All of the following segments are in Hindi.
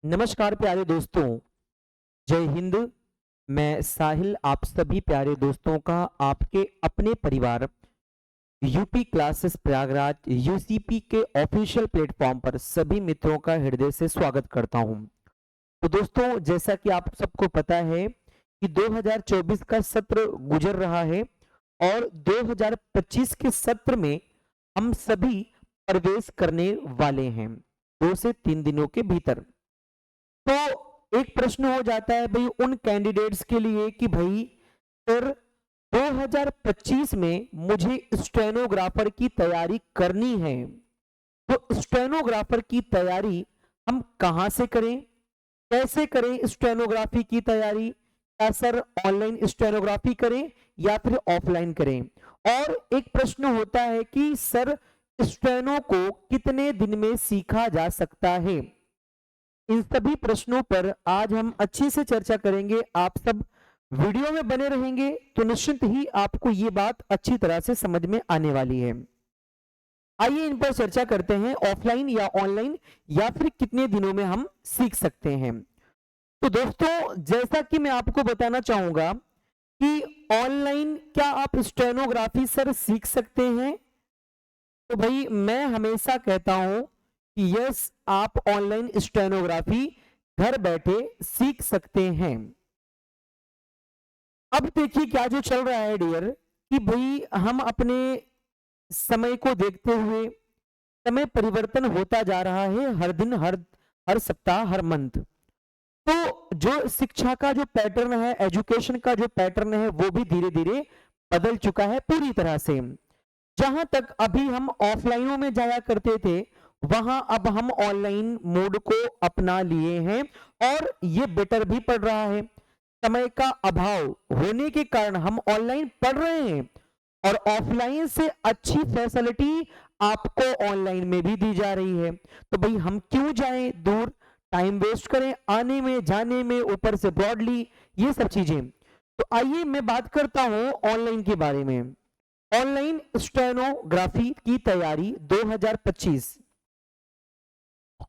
नमस्कार प्यारे दोस्तों, जय हिंद। मैं साहिल आप सभी प्यारे दोस्तों का आपके अपने परिवार यूपी क्लासेस प्रयागराज यूसीपी के ऑफिशियल प्लेटफॉर्म पर सभी मित्रों का हृदय से स्वागत करता हूं। तो दोस्तों, जैसा कि आप सबको पता है कि 2024 का सत्र गुजर रहा है और 2025 के सत्र में हम सभी प्रवेश करने वाले हैं 2 से 3 दिनों के भीतर। तो एक प्रश्न हो जाता है भाई उन कैंडिडेट्स के लिए कि भाई सर 2025 में मुझे स्टेनोग्राफर की तैयारी करनी है, तो स्टेनोग्राफर की तैयारी हम कहां से करें, कैसे करें स्टेनोग्राफी की तैयारी? क्या सर ऑनलाइन स्टेनोग्राफी करें या फिर ऑफलाइन करें? और एक प्रश्न होता है कि सर स्टेनो को कितने दिन में सीखा जा सकता है? इन सभी प्रश्नों पर आज हम अच्छे से चर्चा करेंगे। आप सब वीडियो में बने रहेंगे तो निश्चित ही आपको ये बात अच्छी तरह से समझ में आने वाली है। आइए इन पर चर्चा करते हैं, ऑफलाइन या ऑनलाइन या फिर कितने दिनों में हम सीख सकते हैं। तो दोस्तों, जैसा कि मैं आपको बताना चाहूंगा कि ऑनलाइन क्या आप स्टेनोग्राफी सर सीख सकते हैं? तो भाई मैं हमेशा कहता हूं कि यस, आप ऑनलाइन स्टेनोग्राफी घर बैठे सीख सकते हैं। अब देखिए क्या जो चल रहा है डियर, कि भाई हम अपने समय को देखते हुए समय परिवर्तन होता जा रहा है, हर दिन हर हर सप्ताह हर मंथ। तो जो शिक्षा का जो पैटर्न है, एजुकेशन का जो पैटर्न है, वो भी धीरे धीरे बदल चुका है पूरी तरह से। जहां तक अभी हम ऑफलाइनों में जाया करते थे, वहां अब हम ऑनलाइन मोड को अपना लिए हैं और ये बेटर भी पड़ रहा है। समय का अभाव होने के कारण हम ऑनलाइन पढ़ रहे हैं और ऑफलाइन से अच्छी फैसिलिटी आपको ऑनलाइन में भी दी जा रही है। तो भाई हम क्यों जाएं दूर, टाइम वेस्ट करें आने में जाने में, ऊपर से ब्रॉडली ये सब चीजें। तो आइए मैं बात करता हूं ऑनलाइन के बारे में। ऑनलाइन स्टेनोग्राफी की तैयारी 2025,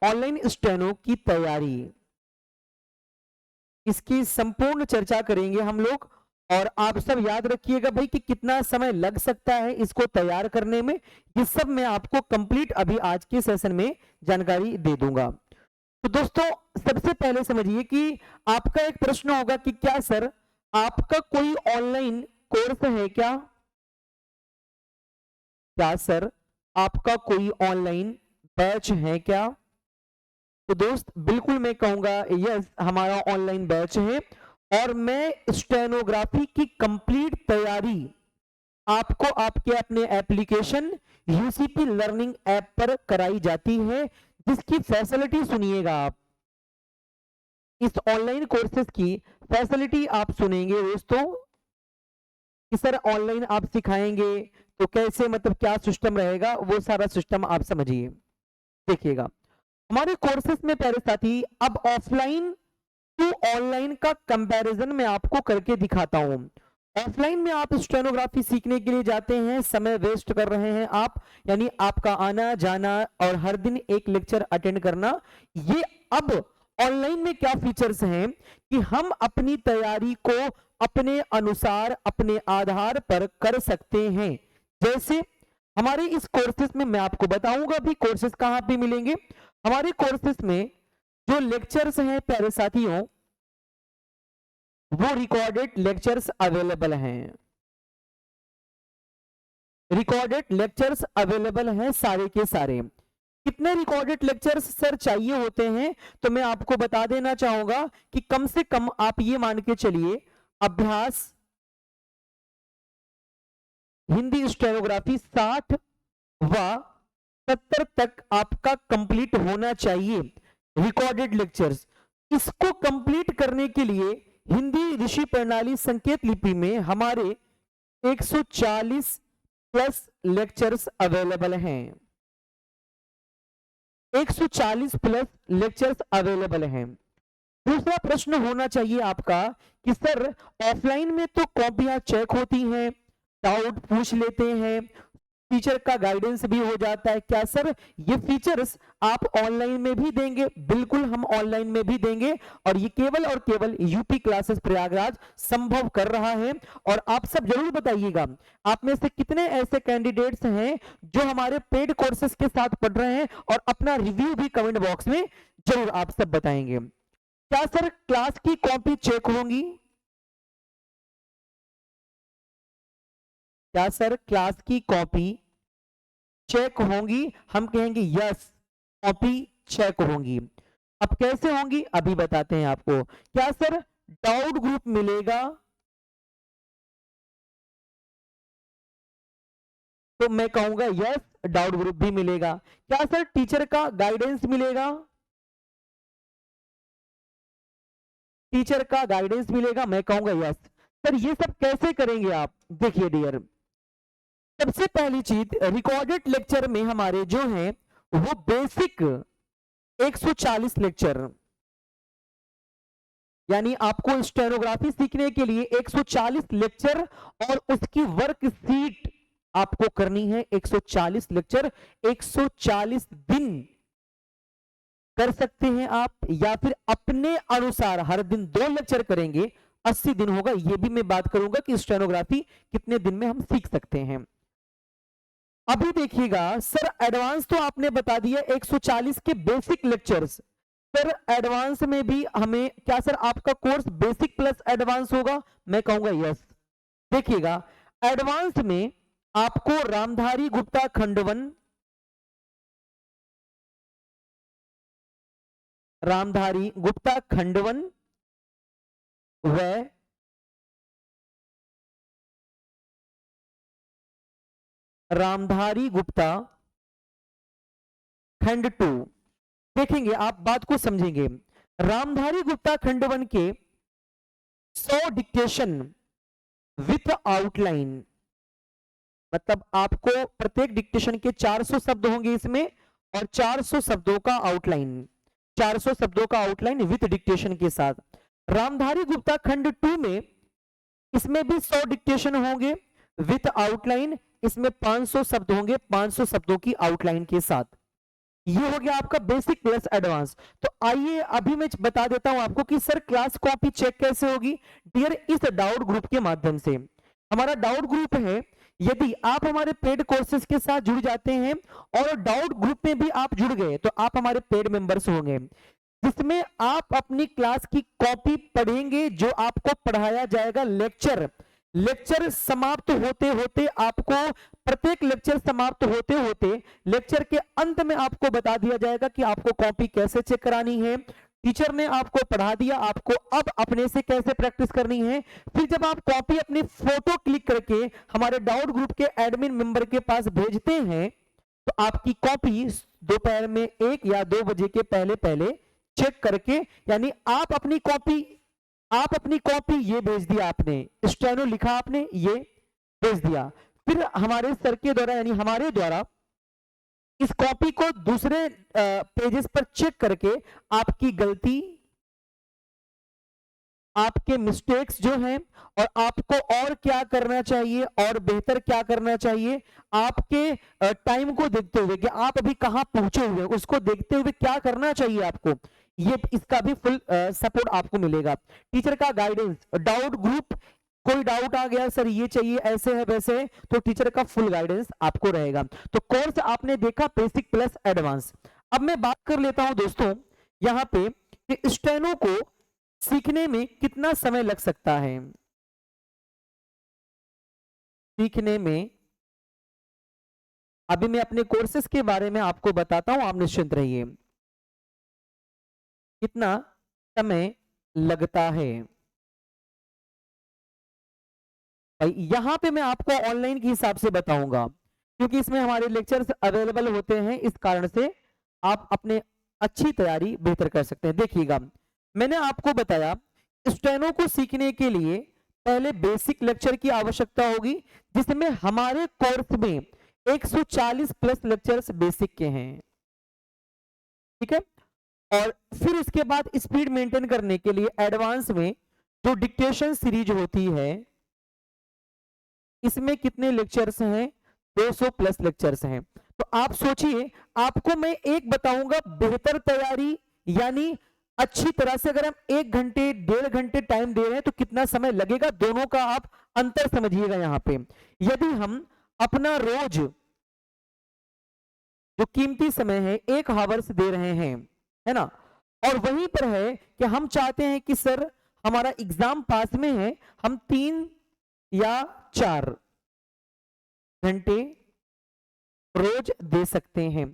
ऑनलाइन स्टेनो की तैयारी, इसकी संपूर्ण चर्चा करेंगे हम लोग। और आप सब याद रखिएगा भाई कि कितना समय लग सकता है इसको तैयार करने में, ये सब मैं आपको कंप्लीट अभी आज के सेशन में जानकारी दे दूंगा। तो दोस्तों, सबसे पहले समझिए कि आपका एक प्रश्न होगा कि क्या सर आपका कोई ऑनलाइन कोर्स है क्या? क्या सर आपका कोई ऑनलाइन बैच है क्या? तो दोस्त बिल्कुल मैं कहूंगा यस, हमारा ऑनलाइन बैच है और मैं स्टेनोग्राफी की कंप्लीट तैयारी आपको आपके अपने एप्लीकेशन यूसीपी लर्निंग ऐप पर कराई जाती है, जिसकी फैसिलिटी सुनिएगा आप। इस ऑनलाइन कोर्सेज की फैसिलिटी आप सुनेंगे दोस्तों कि सर ऑनलाइन आप सिखाएंगे तो कैसे, मतलब क्या सिस्टम रहेगा, वो सारा सिस्टम आप समझिए। देखिएगा हमारे कोर्सेज में प्यारे साथी, अब ऑफलाइन टू ऑनलाइन का कंपैरिजन मैं आपको करके दिखाता हूं। ऑफलाइन में आप स्टेनोग्राफी सीखने के लिए जाते हैं, समय वेस्ट कर रहे हैं आप, यानी आपका आना जाना और हर दिन एक लेक्चर अटेंड करना। ये अब ऑनलाइन में क्या फीचर्स हैं कि हम अपनी तैयारी को अपने अनुसार अपने आधार पर कर सकते हैं। जैसे हमारे इस कोर्सेज में मैं आपको बताऊंगा भी कोर्सेज कहां पे मिलेंगे। हमारे कोर्सेज में जो लेक्चर्स हैं प्यारे साथियों, वो रिकॉर्डेड लेक्चर्स अवेलेबल हैं। रिकॉर्डेड लेक्चर्स अवेलेबल हैं सारे के सारे। कितने रिकॉर्डेड लेक्चर्स सर चाहिए होते हैं? तो मैं आपको बता देना चाहूंगा कि कम से कम आप ये मान के चलिए, अभ्यास हिंदी स्टेनोग्राफी 60 व 70 तक आपका कंप्लीट होना चाहिए रिकॉर्डेड लेक्चर्स। इसको कंप्लीट करने के लिए हिंदी ऋषि प्रणाली संकेत लिपि में हमारे 140 प्लस लेक्चर्स अवेलेबल हैं। 140 प्लस लेक्चर्स अवेलेबल हैं। दूसरा प्रश्न होना चाहिए आपका कि सर ऑफलाइन में तो कॉपियां चेक होती हैं, डाउट पूछ लेते हैं, टीचर का गाइडेंस भी हो जाता है। क्या सर ये फीचर्स आप ऑनलाइन में भी देंगे? बिल्कुल हम ऑनलाइन में भी देंगे और ये केवल और केवल यूपी क्लासेस प्रयागराज संभव कर रहा है। और आप सब जरूर बताइएगा आप में से कितने ऐसे कैंडिडेट्स हैं जो हमारे पेड कोर्सेज के साथ पढ़ रहे हैं, और अपना रिव्यू भी कमेंट बॉक्स में जरूर आप सब बताएंगे। क्या सर क्लास की कॉपी चेक होंगी? क्या सर क्लास की कॉपी चेक होंगी? हम कहेंगे यस, कॉपी चेक होंगी। अब कैसे होंगी अभी बताते हैं आपको। क्या सर डाउट ग्रुप मिलेगा? तो मैं कहूंगा यस, डाउट ग्रुप भी मिलेगा। क्या सर टीचर का गाइडेंस मिलेगा? टीचर का गाइडेंस मिलेगा, मैं कहूंगा यस। सर ये सब कैसे करेंगे आप? देखिए डियर, सबसे पहली चीज रिकॉर्डेड लेक्चर में हमारे जो हैं वो बेसिक 140 लेक्चर, यानी आपको स्टेनोग्राफी सीखने के लिए 140 लेक्चर और उसकी वर्कशीट आपको करनी है। 140 लेक्चर 140 दिन कर सकते हैं आप, या फिर अपने अनुसार हर दिन 2 लेक्चर करेंगे 80 दिन होगा। ये भी मैं बात करूंगा कि स्टेनोग्राफी कितने दिन में हम सीख सकते हैं। अभी देखिएगा सर एडवांस तो आपने बता दिया 140 के बेसिक लेक्चर्स। सर एडवांस में भी हमें क्या सर आपका कोर्स बेसिक प्लस एडवांस होगा? मैं कहूंगा यस। देखिएगा एडवांस में आपको रामधारी गुप्ता खंडवन, रामधारी गुप्ता खंडवन व रामधारी गुप्ता खंड 2 देखेंगे, आप बात को समझेंगे। रामधारी गुप्ता खंडवन के 100 डिक्टेशन विथ आउटलाइन, मतलब आपको प्रत्येक डिक्टेशन के 400 शब्द होंगे इसमें, और 400 शब्दों का आउटलाइन, 400 शब्दों का आउटलाइन विथ डिक्टेशन के साथ। रामधारी गुप्ता खंड 2 में इसमें भी 100 डिक्टेशन होंगे विथ आउटलाइन, इसमें 500 शब्द होंगे 500 शब्दों की आउटलाइन के साथ। ये हो गया आपका बेसिक प्लस एडवांस। तो आइए अभी मैं बता देता हूं आपको कि सर क्लास कॉपी चेक कैसे होगी। डियर, इस डाउट ग्रुप के माध्यम से, हमारा डाउट ग्रुप है, यदि आप हमारे पेड कोर्सेज के साथ जुड़ जाते हैं और डाउट ग्रुप में भी आप जुड़ गए तो आप हमारे पेड मेंबर्स होंगे, जिसमें आप अपनी क्लास की कॉपी पढ़ेंगे, जो आपको पढ़ाया जाएगा लेक्चर। लेक्चर समाप्त होते होते आपको, प्रत्येक लेक्चर समाप्त होते होते लेक्चर के अंत में आपको बता दिया जाएगा कि आपको कॉपी कैसे चेक करानी है। टीचर ने आपको पढ़ा दिया, आपको अब अपने से कैसे प्रैक्टिस करनी है। फिर जब आप कॉपी अपनी फोटो क्लिक करके हमारे डाउट ग्रुप के एडमिन मेंबर के पास भेजते हैं, तो आपकी कॉपी दोपहर में 1 या 2 बजे के पहले पहले चेक करके, यानी आप अपनी कॉपी ये भेज दिया आपने, स्टेनो लिखा आपने, ये भेज दिया, फिर हमारे सर के द्वारा यानी हमारे द्वारा इस कॉपी को दूसरे पेजेस पर चेक करके आपकी गलती, आपके मिस्टेक्स जो हैं, और आपको और क्या करना चाहिए और बेहतर क्या करना चाहिए, आपके टाइम को देखते हुए कि आप अभी कहां पहुंचे हुए, उसको देखते हुए क्या करना चाहिए आपको, ये इसका भी फुल सपोर्ट आपको मिलेगा। टीचर का गाइडेंस, डाउट ग्रुप, कोई डाउट आ गया सर ये चाहिए ऐसे है वैसे है, तो टीचर का फुल गाइडेंस आपको रहेगा। तो कोर्स आपने देखा बेसिक प्लस एडवांस। अब मैं बात कर लेता हूं दोस्तों यहां पे कि स्टेनो को सीखने में कितना समय लग सकता है। सीखने में अभी मैं अपने कोर्सेज के बारे में आपको बताता हूं, आप निश्चिंत रहिए। कितना समय लगता है भाई, यहां पे मैं आपको ऑनलाइन के हिसाब से बताऊंगा, क्योंकि इसमें हमारे लेक्चर्स अवेलेबल होते हैं, इस कारण से आप अपने अच्छी तैयारी बेहतर कर सकते हैं। देखिएगा मैंने आपको बताया स्टेनो को सीखने के लिए पहले बेसिक लेक्चर की आवश्यकता होगी, जिसमें हमारे कोर्स में 140 प्लस लेक्चर्स बेसिक के हैं, ठीक है। और फिर इसके बाद स्पीड मेंटेन करने के लिए एडवांस में जो डिक्टेशन सीरीज होती है, इसमें कितने लेक्चर्स हैं, 200 प्लस लेक्चर्स हैं। तो आप सोचिए, आपको मैं एक बताऊंगा बेहतर तैयारी, यानी अच्छी तरह से अगर हम 1 घंटे 1.5 घंटे टाइम दे रहे हैं तो कितना समय लगेगा, दोनों का आप अंतर समझिएगा। यहां पे यदि हम अपना रोज जो कीमती समय है 1 हावर्स दे रहे हैं, है ना, और वहीं पर है कि हम चाहते हैं कि सर हमारा एग्जाम पास में है, हम 3 या 4 घंटे रोज दे सकते हैं।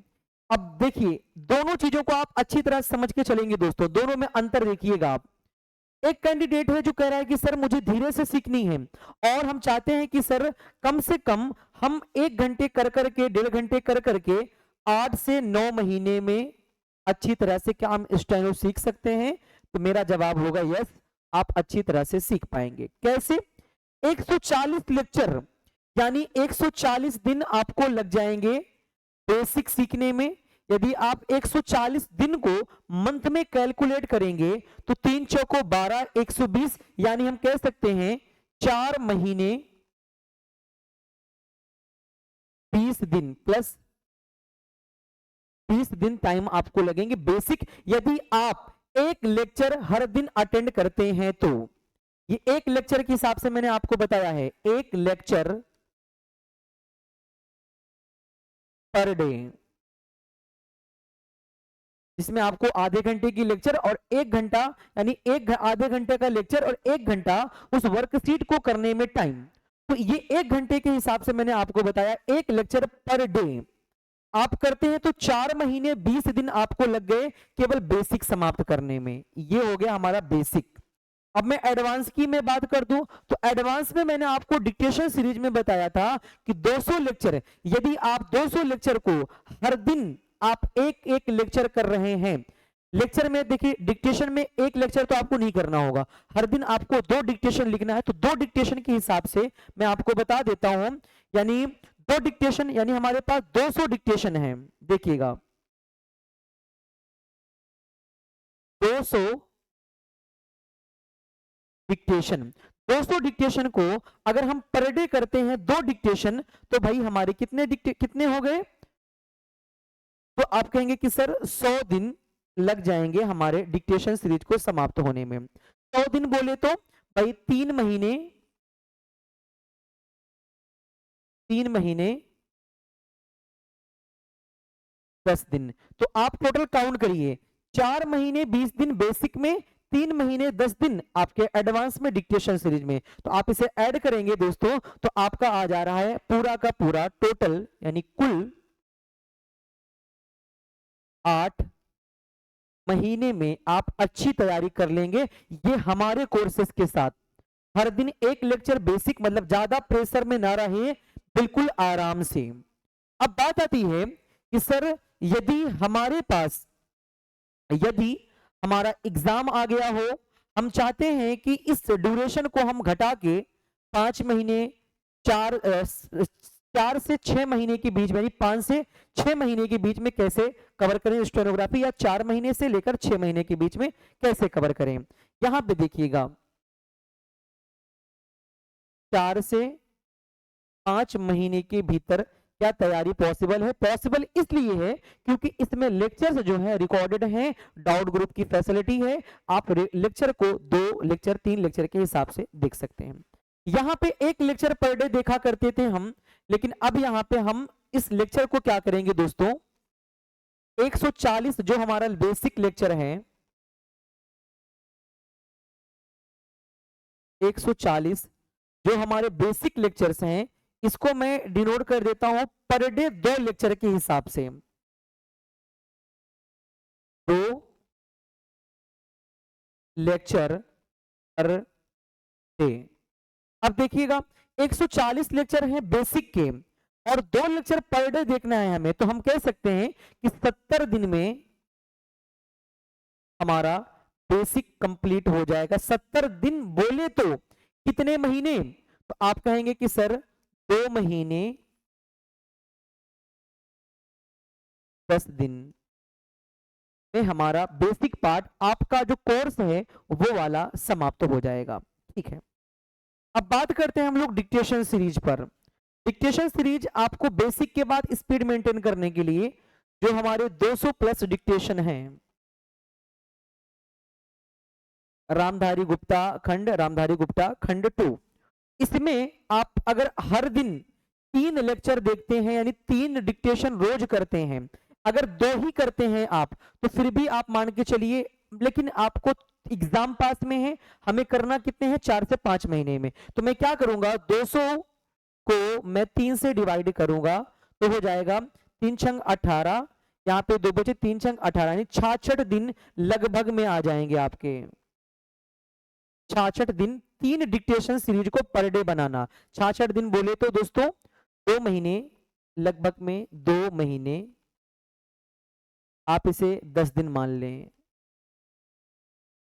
अब देखिए, दोनों चीजों को आप अच्छी तरह समझ के चलेंगे दोस्तों, दोनों में अंतर देखिएगा आप। एक कैंडिडेट है जो कह रहा है कि सर मुझे धीरे से सीखनी है, और हम चाहते हैं कि सर कम से कम हम 1 घंटे कर करके 1.5 घंटे कर करके 8 से 9 महीने में अच्छी तरह से क्या हम स्टेनो सीख सकते हैं। तो मेरा जवाब होगा यस, आप अच्छी तरह से सीख पाएंगे। कैसे? 140 लेक्चर यानी 140 दिन आपको लग जाएंगे बेसिक सीखने में। यदि आप 140 दिन को मंथ में कैलकुलेट करेंगे तो 3 चौको 12, 120, यानी हम कह सकते हैं 4 महीने 20 दिन प्लस 30 दिन टाइम आपको लगेंगे बेसिक, यदि आप एक लेक्चर हर दिन अटेंड करते हैं तो। ये एक लेक्चर के हिसाब से मैंने आपको बताया है, एक लेक्चर पर डे, जिसमें आपको आधे घंटे की लेक्चर और 1 घंटा, यानी आधे घंटे का लेक्चर और 1 घंटा उस वर्कशीट को करने में टाइम। तो ये 1 घंटे के हिसाब से मैंने आपको बताया, एक लेक्चर पर डे आप करते हैं तो 4 महीने 20 दिन आपको लग गए केवल बेसिक समाप्त करने में। ये हो गया हमारा बेसिक। अब मैं एडवांस की मैं बात कर दूं तो एडवांस में मैंने आपको डिक्टेशन सीरीज में बताया था कि 200 लेक्चर, यदि आप 200 लेक्चर को हर दिन आप एक एक लेक्चर कर रहे हैं, लेक्चर में देखिए डिक्टेशन में एक लेक्चर तो आपको नहीं करना होगा, हर दिन आपको 2 डिक्टेशन लिखना है। तो 2 डिक्टेशन के हिसाब से मैं आपको बता देता हूं, यानी 2 डिक्टेशन यानी हमारे पास 200 डिक्टेशन है। देखिएगा 200 डिक्टेशन, 200 डिक्टेशन को अगर हम पर डे करते हैं 2 डिक्टेशन, तो भाई हमारे कितने हो गए? तो आप कहेंगे कि सर 100 दिन लग जाएंगे हमारे डिक्टेशन सीरीज को समाप्त होने में। 100 दिन बोले तो भाई 3 महीने 10 दिन। तो आप टोटल काउंट करिए, 4 महीने 20 दिन बेसिक में, 3 महीने 10 दिन आपके एडवांस में डिक्टेशन सीरीज में। तो आप इसे ऐड करेंगे दोस्तों तो आपका आ जा रहा है पूरा का पूरा टोटल, यानी कुल 8 महीने में आप अच्छी तैयारी कर लेंगे। ये हमारे कोर्सेज के साथ हर दिन एक लेक्चर बेसिक, मतलब ज्यादा प्रेशर में ना रहे, बिल्कुल आराम से। अब बात आती है कि सर यदि हमारे पास, यदि हमारा एग्जाम आ गया हो, हम चाहते हैं कि इस ड्यूरेशन को हम घटा के 5 महीने 4 से 6 महीने के बीच में, यानी 5 से 6 महीने के बीच में कैसे कवर करें स्टेनोग्राफी, या 4 महीने से लेकर 6 महीने के बीच में कैसे कवर करें। यहां पे देखिएगा 4 से 5 महीने के भीतर क्या तैयारी पॉसिबल है? पॉसिबल इसलिए है क्योंकि इसमें लेक्चर्स जो है रिकॉर्डेड हैं, डाउट ग्रुप की फैसिलिटी है, आप लेक्चर को 2 लेक्चर 3 लेक्चर के हिसाब से देख सकते हैं। यहां पे एक लेक्चर पर डे देखा करते थे हम, लेकिन अब यहां पे हम इस लेक्चर को क्या करेंगे दोस्तों, 140 जो हमारा बेसिक लेक्चर है, 140 जो हमारे बेसिक लेक्चर्स हैं, इसको मैं डिनोट कर देता हूं पर डे 2 लेक्चर के हिसाब से, 2 लेक्चर पर डे। अब देखिएगा 140 लेक्चर हैं बेसिक के और 2 लेक्चर पर डे देखना है हमें, तो हम कह सकते हैं कि 70 दिन में हमारा बेसिक कंप्लीट हो जाएगा। 70 दिन बोले तो कितने महीने? तो आप कहेंगे कि सर 2 महीने 10 दिन में हमारा बेसिक पार्ट, आपका जो कोर्स है वो वाला समाप्त हो जाएगा। ठीक है, अब बात करते हैं हम लोग डिक्टेशन सीरीज पर। डिक्टेशन सीरीज आपको बेसिक के बाद स्पीड मेंटेन करने के लिए जो हमारे 200 प्लस डिक्टेशन हैं, रामधारी गुप्ता खंड 2, इसमें आप अगर हर दिन 3 लेक्चर देखते हैं यानी 3 डिक्टेशन रोज करते हैं, अगर 2 ही करते हैं आप तो फिर भी आप मान के चलिए, लेकिन आपको एग्जाम पास में है, हमें करना कितने हैं 4 से 5 महीने में, तो मैं क्या करूंगा 200 को मैं 3 से डिवाइड करूंगा तो हो जाएगा 3 छंग 18, यहाँ पे 2 बचे 3 छंग 18 यानी 66 दिन लगभग में आ जाएंगे आपके, 66 दिन 3 डिक्टेशन सीरीज को पर डे बनाना। 66 दिन बोले तो दोस्तों 2 महीने, लगभग में 2 महीने, आप इसे 10 दिन मान लें,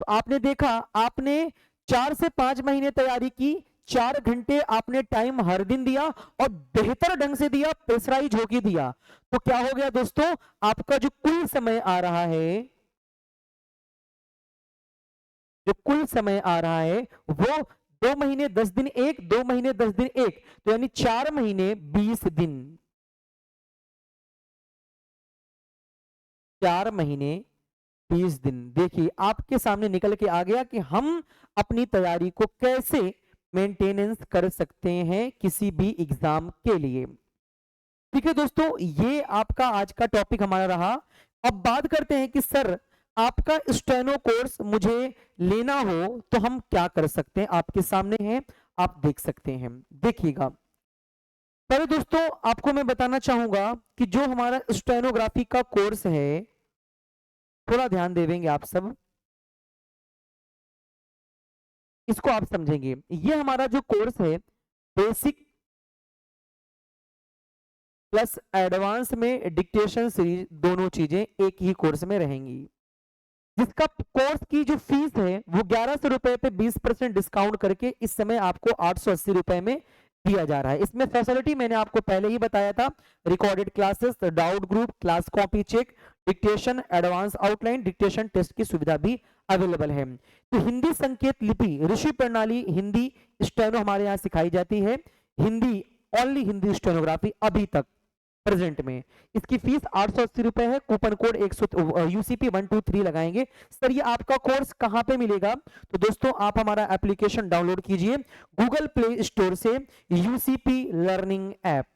तो आपने देखा आपने 4 से 5 महीने तैयारी की, 4 घंटे आपने टाइम हर दिन दिया और बेहतर ढंग से दिया, प्रेशराइज होके दिया, तो क्या हो गया दोस्तों, आपका जो कुल समय आ रहा है, जो कुल समय आ रहा है वो 2 महीने 10 दिन एक, 2 महीने 10 दिन एक, तो यानी 4 महीने 20 दिन, 4 महीने 20 दिन। देखिए आपके सामने निकल के आ गया कि हम अपनी तैयारी को कैसे मेंटेनेंस कर सकते हैं किसी भी एग्जाम के लिए। ठीक है दोस्तों, ये आपका आज का टॉपिक हमारा रहा। अब बात करते हैं कि सर आपका स्टेनो कोर्स मुझे लेना हो तो हम क्या कर सकते हैं, आपके सामने है, आप देख सकते हैं, देखिएगा। पहले दोस्तों आपको मैं बताना चाहूंगा कि जो हमारा स्टेनोग्राफी का कोर्स है, थोड़ा ध्यान देंगे आप सब, इसको आप समझेंगे। ये हमारा जो कोर्स है बेसिक प्लस एडवांस में डिक्टेशन सीरीज, दोनों चीजें एक ही कोर्स में रहेंगी, जिसका कोर्स की जो फीस है वो 1100 रुपए पे 20% डिस्काउंट करके इस समय आपको 880 रुपए में दिया जा रहा है। इसमें फैसिलिटी मैंने आपको पहले ही बताया था, recorded classes, doubt group, class copy check, dictation, advance outline, dictation test की सुविधा भी अवेलेबल है। तो हिंदी संकेत लिपि, ऋषि प्रणाली हिंदी स्टेनो हमारे यहाँ सिखाई जाती है, हिंदी ओनली हिंदी स्टेनोग्राफी अभी तक प्रेजेंट में, इसकी फीस 880 रुपए है, कूपन कोड 100 यूसीपी 123 लगाएंगे। सर ये आपका कोर्स कहां पे मिलेगा, तो दोस्तों आप हमारा एप्लीकेशन डाउनलोड कीजिए गूगल प्ले स्टोर से, UCP learning app,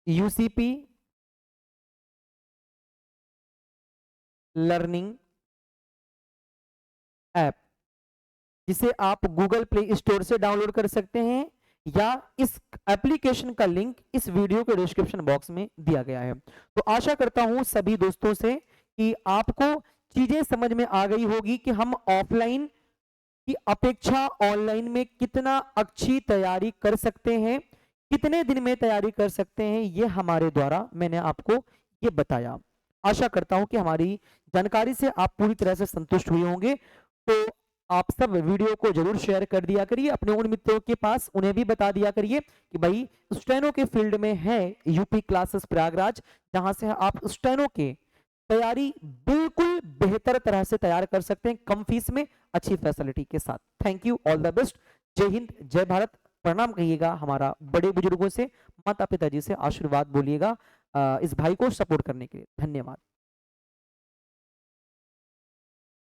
UCP learning app, जिसे आप गूगल प्ले स्टोर से डाउनलोड कर सकते हैं या इस एप्लीकेशन का लिंक इस वीडियो के डिस्क्रिप्शन बॉक्स में दिया गया है। तो आशा करता हूं सभी दोस्तों से कि आपको चीजें समझ में आ गई होगी कि हम ऑफलाइन की अपेक्षा ऑनलाइन में कितना अच्छी तैयारी कर सकते हैं, कितने दिन में तैयारी कर सकते हैं, ये हमारे द्वारा मैंने आपको ये बताया। आशा करता हूं कि हमारी जानकारी से आप पूरी तरह से संतुष्ट हुए होंगे। तो आप सब वीडियो को जरूर शेयर कर दिया करिए अपने उन मित्रों के पास, उन्हें भी बता दिया करिए कि भाई स्टेनो के फील्ड में है यूपी क्लासेस प्रयागराज, जहां से आप स्टेनो के तैयारी बिल्कुल बेहतर तरह से तैयार कर सकते हैं, कम फीस में अच्छी फैसिलिटी के साथ। Thank you, all the best, जय हिंद जय भारत, प्रणाम कहिएगा हमारा बड़े बुजुर्गों से, माता पिताजी से आशीर्वाद बोलिएगा इस भाई को सपोर्ट करने के लिए। धन्यवाद।